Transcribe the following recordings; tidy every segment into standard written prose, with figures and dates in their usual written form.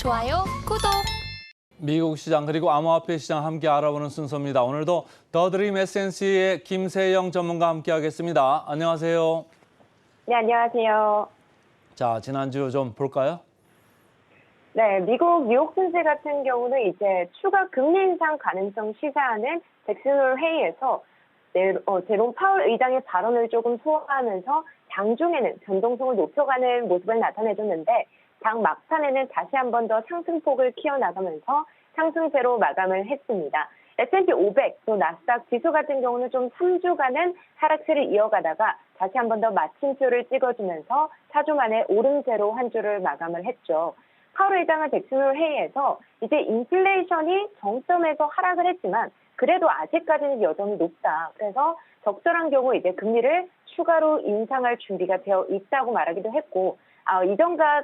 좋아요, 구독. 미국 시장 그리고 암호화폐 시장 함께 알아보는 순서입니다. 오늘도 더드림 SNC의 김세영 전문가와 함께하겠습니다. 안녕하세요. 네, 안녕하세요. 자, 지난주 좀 볼까요? 네, 미국 뉴욕 증시 같은 경우는 이제 추가 금리 인상 가능성 시사하는 잭슨홀 회의에서 제롬 파월 의장의 발언을 조금 소화하면서 장중에는 변동성을 높여가는 모습을 나타내줬는데 장 막판에는 다시 한 번 더 상승폭을 키워나가면서 상승세로 마감을 했습니다. S&P 500, 또 나스닥 지수 같은 경우는 좀 3주간은 하락세를 이어가다가 다시 한 번 더 마침표를 찍어주면서 4주 만에 오름세로 한 주를 마감을 했죠. 파월 의장은 잭슨홀 회의에서 이제 인플레이션이 정점에서 하락을 했지만 그래도 아직까지는 여전히 높다. 그래서 적절한 경우 이제 금리를 추가로 인상할 준비가 되어 있다고 말하기도 했고, 이전과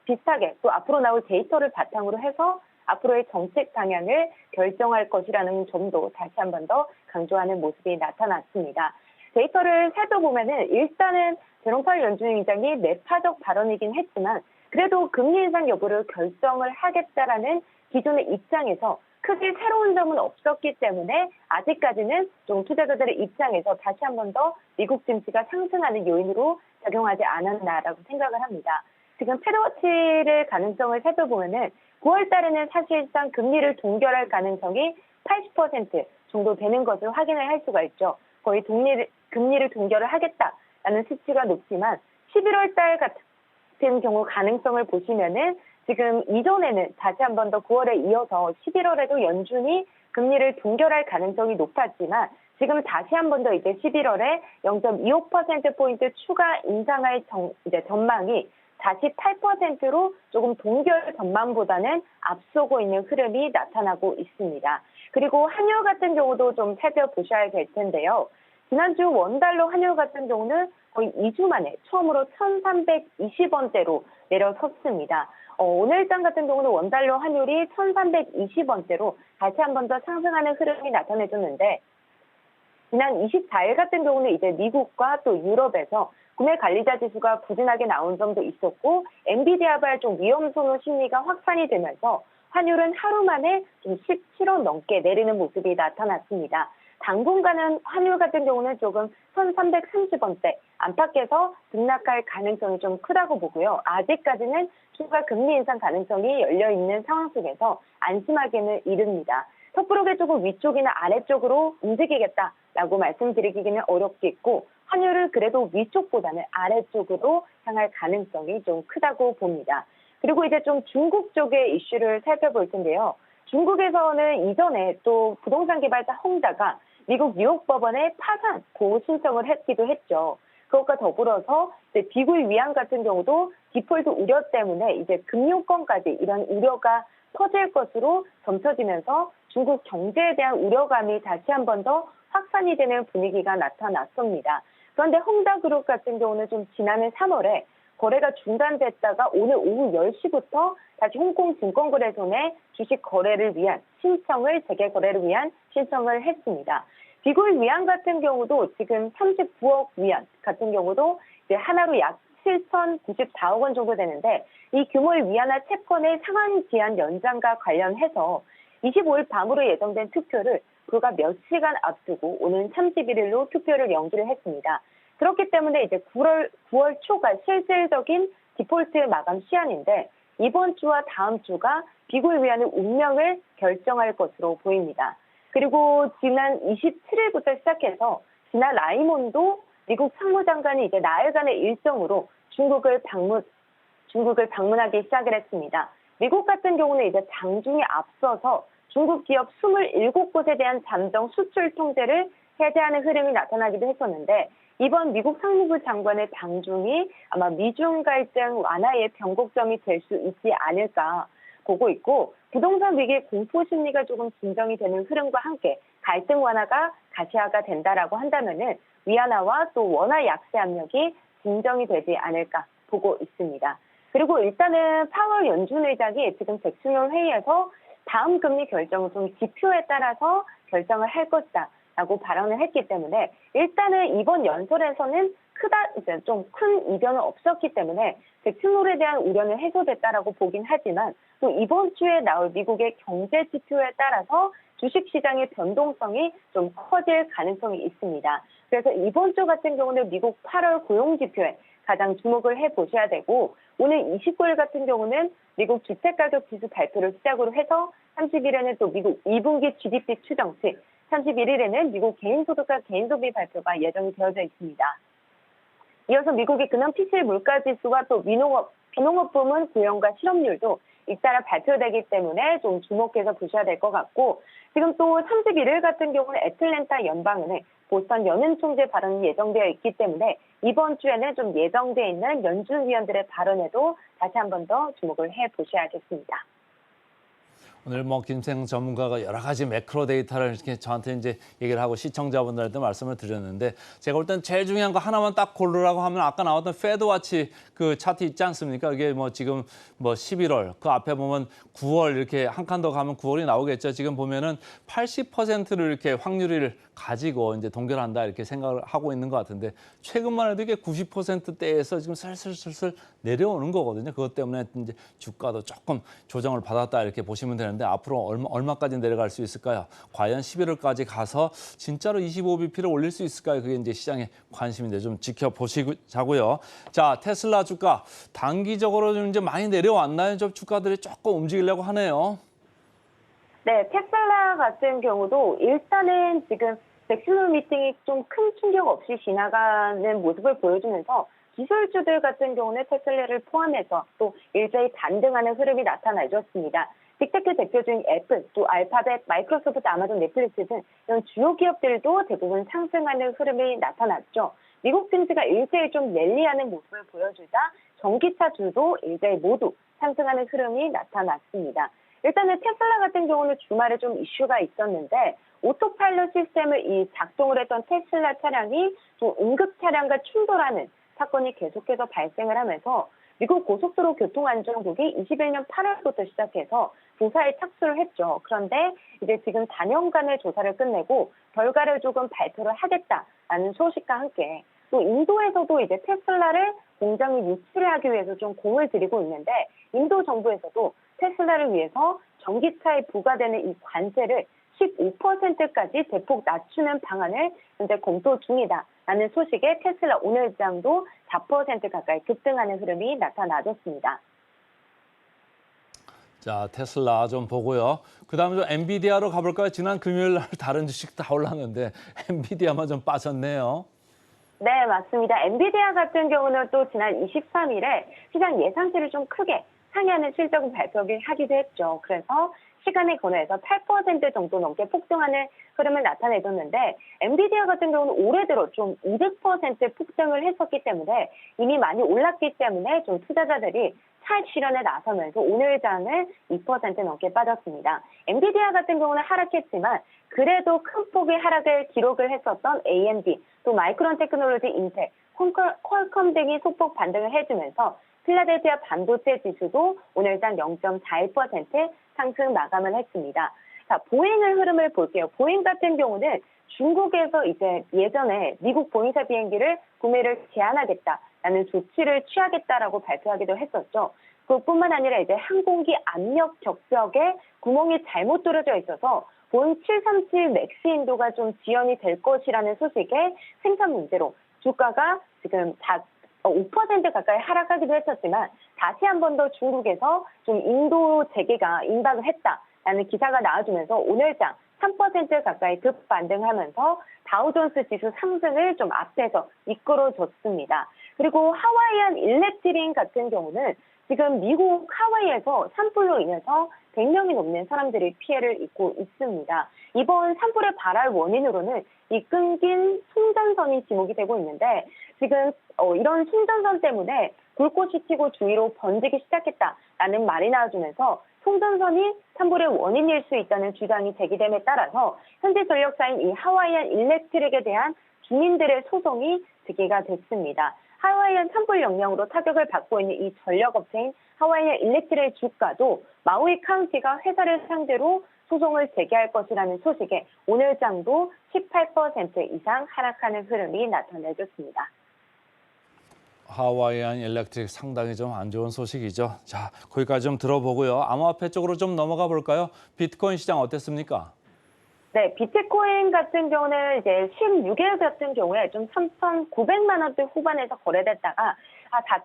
비슷하게 또 앞으로 나올 데이터를 바탕으로 해서 앞으로의 정책 방향을 결정할 것이라는 점도 다시 한 번 더 강조하는 모습이 나타났습니다. 데이터를 살펴보면은 일단은 제롬 파월 연준위 의장이 매파적 발언이긴 했지만 그래도 금리 인상 여부를 결정을 하겠다라는 기존의 입장에서 크게 새로운 점은 없었기 때문에 아직까지는 좀 투자자들의 입장에서 다시 한 번 더 미국 증시가 상승하는 요인으로 작용하지 않았나라고 생각을 합니다. 지금 패드워치를 가능성을 살펴보면은 9월 달에는 사실상 금리를 동결할 가능성이 80% 정도 되는 것을 확인을 할 수가 있죠. 거의 금리를 동결을 하겠다라는 수치가 높지만 11월 달 같은 경우 가능성을 보시면은 지금 이전에는 다시 한 번 더 9월에 이어서 11월에도 연준이 금리를 동결할 가능성이 높았지만 지금 다시 한 번 더 이제 11월에 0.25%포인트 추가 인상할 전망이 다시 8%로 조금 동결 전망보다는 앞서고 있는 흐름이 나타나고 있습니다. 그리고 환율 같은 경우도 좀 살펴보셔야 될 텐데요. 지난주 원달러 환율 같은 경우는 거의 2주 만에 처음으로 1,320원대로 내려섰습니다. 오늘장 같은 경우는 원달러 환율이 1,320원대로 다시 한 번 더 상승하는 흐름이 나타내줬는데 지난 24일 같은 경우는 이제 미국과 또 유럽에서 구매 관리자 지수가 부진하게 나온 점도 있었고 엔비디아발 좀 위험 선호 심리가 확산이 되면서 환율은 하루 만에 좀 17원 넘게 내리는 모습이 나타났습니다. 당분간은 환율 같은 경우는 조금 1,330원대 안팎에서 등락할 가능성이 좀 크다고 보고요. 아직까지는 추가 금리 인상 가능성이 열려있는 상황 속에서 안심하기는 이릅니다. 섣부르게 조금 위쪽이나 아래쪽으로 움직이겠다라고 말씀드리기는 어렵겠고 환율은 그래도 위쪽보다는 아래쪽으로 향할 가능성이 좀 크다고 봅니다. 그리고 이제 좀 중국 쪽의 이슈를 살펴볼 텐데요. 중국에서는 이전에 또 부동산 개발자 홍다가 미국 뉴욕 법원에 파산 보호 신청을 했기도 했죠. 그것과 더불어서 이제 비굴 위안 같은 경우도 디폴트 우려 때문에 이제 금융권까지 이런 우려가 퍼질 것으로 점쳐지면서 중국 경제에 대한 우려감이 다시 한 번 더 확산이 되는 분위기가 나타났습니다. 그런데 홍다그룹 같은 경우는 좀 지난해 3월에 거래가 중단됐다가 오늘 오후 10시부터 다시 홍콩 증권거래소에 주식 거래를 위한 재개 거래를 위한 신청을 했습니다. 비굴 위안 같은 경우도 지금 39억 위안 같은 경우도 이제 하나로 약 7,094억 원 정도 되는데 이 규모의 위안화 채권의 상환 기한 연장과 관련해서 25일 밤으로 예정된 투표를 불과 몇 시간 앞두고 오는 31일로 투표를 연기를 했습니다. 그렇기 때문에 이제 9월 초가 실질적인 디폴트 마감 시한인데 이번 주와 다음 주가 비굴 위안의 운명을 결정할 것으로 보입니다. 그리고 지난 27일부터 시작해서 지난 라이몬도 미국 상무장관이 이제 나흘간의 일정으로 중국을 방문하기 시작을 했습니다. 미국 같은 경우는 이제 장중에 앞서서 중국 기업 27곳에 대한 잠정 수출 통제를 해제하는 흐름이 나타나기도 했었는데 이번 미국 상무부 장관의 방중이 아마 미중 갈등 완화의 변곡점이 될 수 있지 않을까 보고 있고 부동산 위기 공포 심리가 조금 진정이 되는 흐름과 함께 갈등 완화가 가시화가 된다라고 한다면은 위안화와 또 원화 약세 압력이 진정이 되지 않을까 보고 있습니다. 그리고 일단은 파월 연준 의장이 지금 잭슨홀 회의에서 다음 금리 결정은 좀 지표에 따라서 결정을 할 것이다 라고 발언을 했기 때문에 일단은 이번 연설에서는 이제 좀 큰 이변은 없었기 때문에 백신몰에 대한 우려는 해소됐다라고 보긴 하지만 또 이번 주에 나올 미국의 경제 지표에 따라서 주식시장의 변동성이 좀 커질 가능성이 있습니다. 그래서 이번 주 같은 경우는 미국 8월 고용지표에 가장 주목을 해보셔야 되고 오늘 29일 같은 경우는 미국 주택가격지수 발표를 시작으로 해서 30일에는 또 미국 2분기 GDP 추정치, 31일에는 미국 개인소득과 개인소비 발표가 예정이 되어져 있습니다. 이어서 미국의 근원 PCL 물가지수와 또 비농업 부문 고용과 실업률도 잇따라 발표되기 때문에 좀 주목해서 보셔야 될 것 같고 지금 또 31일 같은 경우는 애틀랜타 연방은행 보스턴 연은 총재 발언이 예정되어 있기 때문에 이번 주에는 좀 예정되어 있는 연준위원들의 발언에도 다시 한 번 더 주목을 해보셔야겠습니다. 오늘 뭐 김세영 전문가가 여러 가지 매크로 데이터를 이렇게 저한테 이제 얘기를 하고 시청자분들한테 말씀을 드렸는데 제가 볼 땐 제일 중요한 거 하나만 딱 고르라고 하면 아까 나왔던 페드와치 그 차트 있지 않습니까? 이게 뭐 지금 뭐 11월 그 앞에 보면 9월 이렇게 한 칸 더 가면 9월이 나오겠죠. 지금 보면은 80%를 이렇게 확률을 가지고 이제 동결한다 이렇게 생각을 하고 있는 것 같은데 최근만 해도 이게 90%대에서 지금 슬슬 내려오는 거거든요. 그것 때문에 이제 주가도 조금 조정을 받았다 이렇게 보시면 되는데 앞으로 얼마까지 내려갈 수 있을까요? 과연 11월까지 가서 진짜로 25bp를 올릴 수 있을까요? 그게 이제 시장의 관심인데 좀 지켜보시자고요. 자, 테슬라 주가 단기적으로 좀 이제 많이 내려왔나요? 좀 주가들이 조금 움직이려고 하네요. 네, 테슬라 같은 경우도 일단은 지금 백신홀 미팅이 좀 큰 충격 없이 지나가는 모습을 보여주면서 기술주들 같은 경우는 테슬라를 포함해서 또 일제히 반등하는 흐름이 나타나줬습니다. 빅테크 대표주인 애플, 또 알파벳, 마이크로소프트, 아마존, 넷플릭스 등 이런 주요 기업들도 대부분 상승하는 흐름이 나타났죠. 미국 증시가 일제히 좀 랠리하는 모습을 보여주자 전기차주도 일제히 모두 상승하는 흐름이 나타났습니다. 일단은 테슬라 같은 경우는 주말에 좀 이슈가 있었는데 오토파일럿 시스템을 작동을 했던 테슬라 차량이 좀 응급 차량과 충돌하는 사건이 계속해서 발생을 하면서 미국 고속도로 교통안전국이 21년 8월부터 시작해서 조사에 착수를 했죠. 그런데 이제 지금 4년간의 조사를 끝내고 결과를 조금 발표를 하겠다라는 소식과 함께 또 인도에서도 이제 테슬라를 공장에 유치를 하기 위해서 좀 공을 들이고 있는데 인도 정부에서도 테슬라를 위해서 전기차에 부과되는 이 관세를 15%까지 대폭 낮추는 방안을 현재 검토 중이다라는 소식에 테슬라 오늘장도 4% 가까이 급등하는 흐름이 나타나졌습니다. 자, 테슬라 좀 보고요. 그다음에 좀 엔비디아로 가볼까요? 지난 금요일 날 다른 주식 다 올랐는데 엔비디아만 좀 빠졌네요. 네, 맞습니다. 엔비디아 같은 경우는 또 지난 23일에 시장 예상치를 좀 크게 상회하는 실적을 발표를 하기도 했죠. 그래서 시간에 권해서 8% 정도 넘게 폭등하는 흐름을 나타내줬는데 엔비디아 같은 경우는 올해 들어 좀 200% 폭등을 했었기 때문에 이미 많이 올랐기 때문에 좀 투자자들이 차익 실현에 나서면서 오늘 장은 2% 넘게 빠졌습니다. 엔비디아 같은 경우는 하락했지만 그래도 큰 폭의 하락을 기록을 했었던 AMD, 또 마이크론 테크놀로지, 인텔, 퀄컴 등이 소폭 반등을 해주면서 필라델피아 반도체 지수도 오늘장 0.41% 상승 마감을 했습니다. 자, 보잉의 흐름을 볼게요. 보잉 같은 경우는 중국에서 이제 예전에 미국 보잉사 비행기를 구매를 제한하겠다라는 조치를 취하겠다라고 발표하기도 했었죠. 그뿐만 아니라 이제 항공기 압력 격벽에 구멍이 잘못 뚫어져 있어서 보잉 737 맥스 인도가 좀 지연이 될 것이라는 소식에 생산 문제로 주가가 지금 5% 가까이 하락하기도 했었지만 다시 한 번 더 중국에서 좀 인도 재개가 임박을 했다라는 기사가 나와주면서 오늘장 3% 가까이 급반등하면서 다우존스 지수 상승을 좀 앞에서 이끌어줬습니다. 그리고 하와이안 일렉트릭 같은 경우는 지금 미국 하와이에서 산불로 인해서 100명이 넘는 사람들이 피해를 입고 있습니다. 이번 산불의 발발 원인으로는 이 끊긴 송전선이 지목이 되고 있는데 지금 이런 송전선 때문에 불꽃이 튀고 주위로 번지기 시작했다라는 말이 나와주면서 송전선이 산불의 원인일 수 있다는 주장이 제기됨에 따라서 현재 전력사인 이 하와이안 일렉트릭에 대한 주민들의 소송이 제기가 됐습니다. 하와이안 산불 영향으로 타격을 받고 있는 이 전력업체인 하와이안 일렉트릭 주가도 마우이 카운티가 회사를 상대로 소송을 제기할 것이라는 소식에 오늘장도 18% 이상 하락하는 흐름이 나타내졌습니다. 하와이안 일렉트릭 상당히 좀 안 좋은 소식이죠. 자, 거기까지 좀 들어보고요. 암호화폐 쪽으로 좀 넘어가 볼까요? 비트코인 시장 어땠습니까? 네, 비트코인 같은 경우는 이제 16일 같은 경우에 좀 3,900만 원대 후반에서 거래됐다가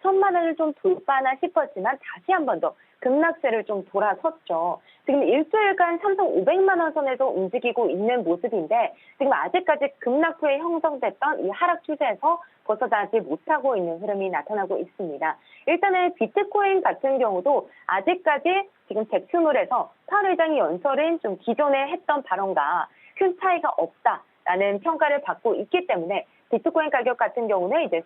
4천만 원을 좀 돌파나 싶었지만 다시 한 번 더 급락세를 좀 돌아섰죠. 지금 일주일간 3,500만 원 선에서 움직이고 있는 모습인데 지금 아직까지 급락 후에 형성됐던 이 하락 추세에서 벗어나지 못하고 있는 흐름이 나타나고 있습니다. 일단은 비트코인 같은 경우도 아직까지 지금 잭슨홀에서 파월 의장이 연설은 좀 기존에 했던 발언과 큰 차이가 없다라는 평가를 받고 있기 때문에 비트코인 가격 같은 경우는 이제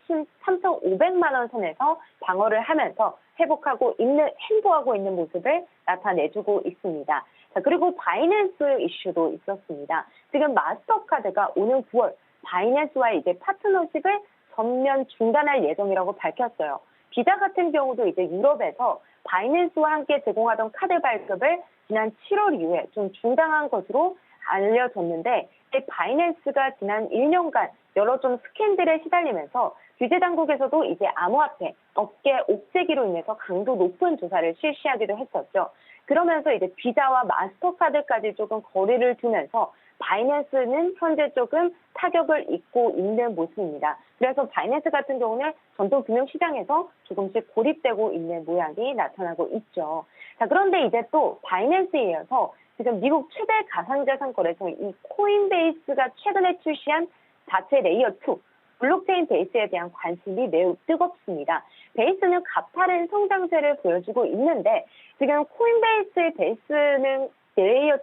3,500만 원 선에서 방어를 하면서 행보하고 있는 모습을 나타내주고 있습니다. 자, 그리고 바이낸스 이슈도 있었습니다. 지금 마스터카드가 오는 9월 바이낸스와의 이제 파트너십을 전면 중단할 예정이라고 밝혔어요. 비자 같은 경우도 이제 유럽에서 바이낸스와 함께 제공하던 카드 발급을 지난 7월 이후에 좀 중단한 것으로 알려졌는데 바이낸스가 지난 1년간 여러 좀 스캔들에 시달리면서 규제 당국에서도 이제 암호화폐 업계 옥죄기로 인해서 강도 높은 조사를 실시하기도 했었죠. 그러면서 이제 비자와 마스터카드까지 조금 거리를 두면서 바이낸스는 현재 조금 타격을 입고 있는 모습입니다. 그래서 바이낸스 같은 경우는 전통 금융시장에서 조금씩 고립되고 있는 모양이 나타나고 있죠. 자, 그런데 이제 또 바이낸스에 이어서 지금 미국 최대 가상자산 거래소 이 코인베이스가 최근에 출시한 자체 레이어 2 블록체인 베이스에 대한 관심이 매우 뜨겁습니다. 베이스는 가파른 성장세를 보여주고 있는데 지금 코인베이스의 베이스는 레이어 2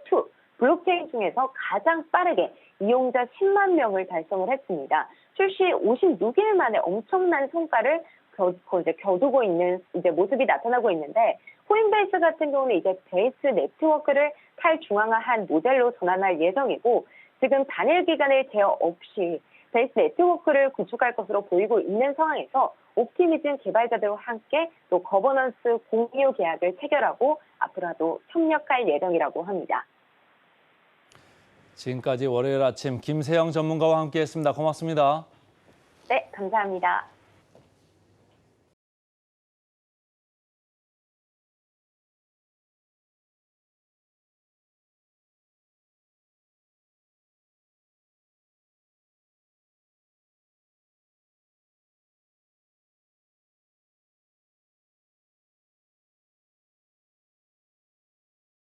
블록체인 중에서 가장 빠르게 이용자 10만 명을 달성을 했습니다. 출시 56일 만에 엄청난 성과를 겨두고 있는 이제 모습이 나타나고 있는데 코인베이스 같은 경우는 이제 베이스 네트워크를 탈중앙화한 모델로 전환할 예정이고 지금 단일 기간의 제어 없이 베이스 네트워크를 구축할 것으로 보이고 있는 상황에서 옵티미즘 개발자들과 함께 또 거버넌스 공유 계약을 체결하고 앞으로도 협력할 예정이라고 합니다. 지금까지 월요일 아침 김세영 전문가와 함께했습니다. 고맙습니다. 네, 감사합니다.